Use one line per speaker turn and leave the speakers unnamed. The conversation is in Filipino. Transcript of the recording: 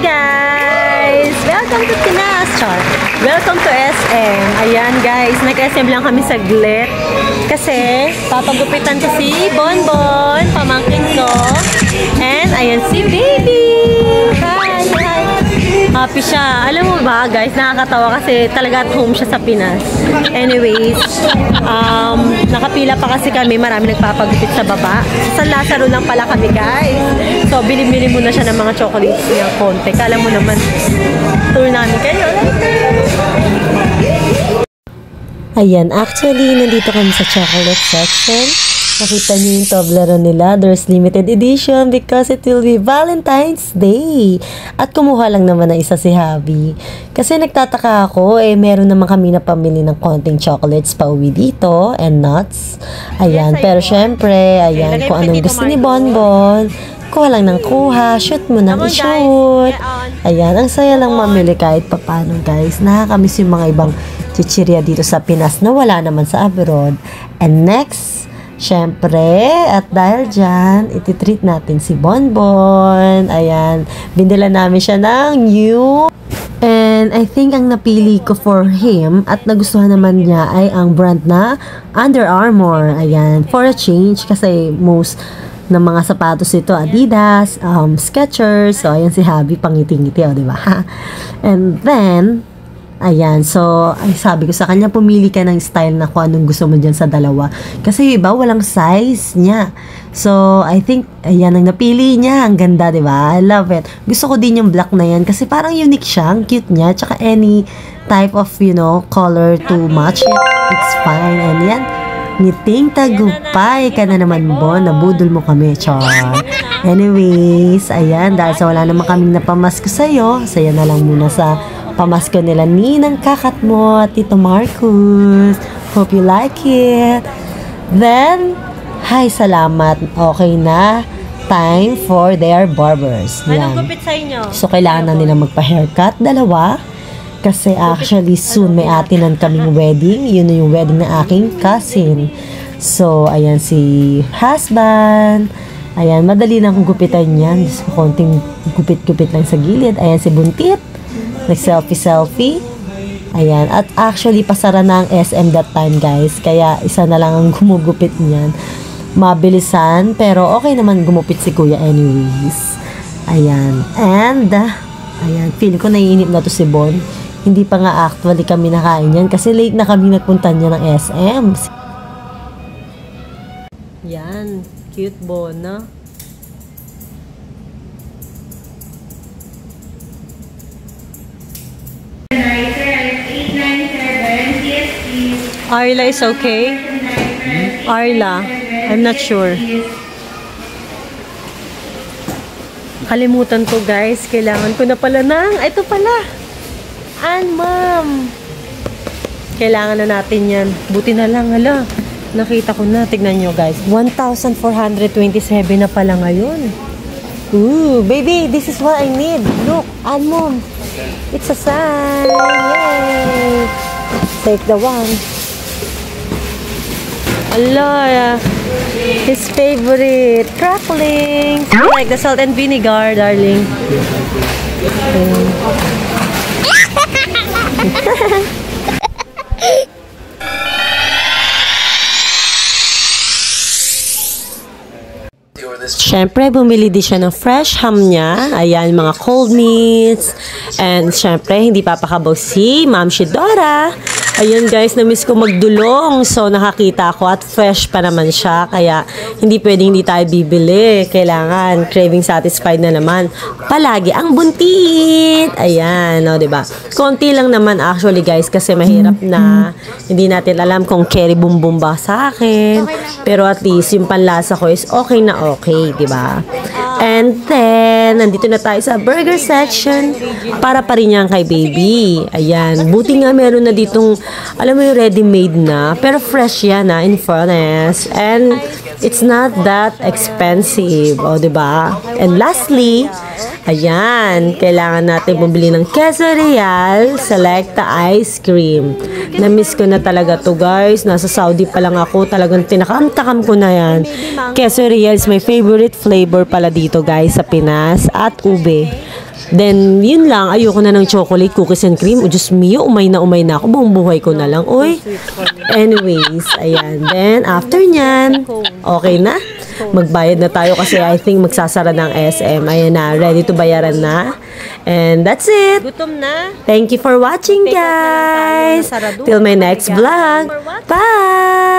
guys! Welcome to Pinas, Char. Welcome to SM. Ayan guys, nag-SM lang kami saglit. Kasi, papagupitan ko si Bonbon, pamangkin ko. And, ayan si Baby! Hi! Hi! Happy siya. Alam mo ba guys, nakakatawa kasi talaga at home siya sa Pinas. Anyways, nakapila pa kasi kami, marami nagpapagupit sa baba. Sa San Lazaro lang pala kami guys. So, bili-bili muna siya ng mga chocolates niya konti. Kala mo naman, tour namin kayo. Ayan, actually, nandito kami sa chocolate section. Nakita niyo yung Toblerone nila. There's limited edition because it will be Valentine's Day. At kumuha lang naman na isa si Habi. Kasi nagtataka ako, meron naman kami na pamili ng konting chocolates pa uwi dito and nuts. Ayan, pero syempre, ayan, kung anong gusto ni Bonbon, kuha lang ng kuha, shoot mo nang i-shoot. Ayan, ang saya lang mamili kahit papano guys. Nakakamiss yung mga ibang chichirya dito sa Pinas na wala naman sa abroad. And next, syempre, at dahil dyan, ititreat natin si Bonbon. Ayan, bindila namin siya ng new. And I think ang napili ko for him at nagustuhan naman niya ay ang brand na Under Armour. Ayan, for a change kasi most ng mga sapatos ito, Adidas, Skechers. So, ayan si Habi, pangiti-ngiti, di ba? And then, ayan, so, ay sabi ko sa kanya, pumili ka ng style na kung anong gusto mo dyan sa dalawa. Kasi iba, walang size niya. So, I think, ayan ang napili niya. Ang ganda, di ba? I love it. Gusto ko din yung black na yan kasi parang unique siya. Ang cute niya. Tsaka any type of, you know, color to match it. It's fine. And yan, ngiting tagupay ka na naman, Bon. Nabudol mo kami, char. Anyways, ayan, dahil sa wala naman kaming napamasko sa'yo, saya na lang muna sa pamasko nila Ninang Kakat mo at Tito Marcus. Hope you like it. Then, hi, salamat. Okay na. Time for their barbers. Yan. Anong gupit sa inyo? So, kailangan na nila magpa-haircut. Dalawa. Kasi actually, soon may atinan kaming wedding. Yun na yung wedding na aking cousin. So, ayan si husband. Ayan, madali na akong gupitan yan. Just konting gupit-gupit lang sa gilid. Ayan si Buntit. Nag-selfie-selfie. Ayan. At actually, pasara na ang SM that time, guys. Kaya, isa na lang ang gumugupit niyan. Mabilisan. Pero, okay naman gumupit si Kuya anyways. Ayan. And, ayan. Feeling ko naiinip na to si Bon. Hindi pa nga actually kami nakain yan. Kasi late na kami nagpunta niya ng SM. Yan. Cute Bon, no? Arla is okay? Arla, I'm not sure. Kalimutan ko guys, kailangan ko na pala ng, ito pala. Ma'am. Kailangan na natin yan. Buti na lang, hala. Nakita ko na, tignan nyo guys. 1,427 na pala ngayon. Ooh, baby, this is what I need. Look, Mom. It's a sign. Yay! Take the one. Allah, his favorite crackling. Like the salt and vinegar, darling. Siyempre, bumili din siya ng fresh ham niya. Ayan, mga cold meats. And siyempre, hindi papakabaw si Ma'am Shidora. Ayun guys, na-miss ko magdulong. So, nakakita ako at fresh pa naman siya. Kaya, hindi pwedeng hindi tayo bibili. Kailangan, craving satisfied na naman. Palagi ang buntit. Ayan, no, diba? Konti lang naman actually guys, kasi mahirap na hindi natin alam kung carry bumbum ba sa akin. Pero at least, yung panlasa ko is okay na okay, diba? And then, nandito na tayo sa burger section para pa rin yan kay baby. Ayan. Buti nga meron na ditong, alam mo yung ready-made na, pero fresh yan in fairness. And it's not that expensive. O, diba? And lastly, ayan, kailangan natin bumili ng Queso Real Selecta Ice Cream. Na-miss ko na talaga to guys. Nasa Saudi pa lang ako. Talagang tinakam-takam ko na yan. Queso Real is my favorite flavor pala dito guys sa Pinas. At ube. Then, yun lang. Ayoko na ng chocolate, cookies and cream. Diyos mio, umay na ako. Buong buhay ko na lang. Uy. Anyways, ayan. Then, after nyan, okay na. Magbayad na tayo kasi I think magsasara ng SM. Ayan na. Ready to bayaran na. And that's it.
Gutom na.
Thank you for watching, guys. Till my next vlog. Bye!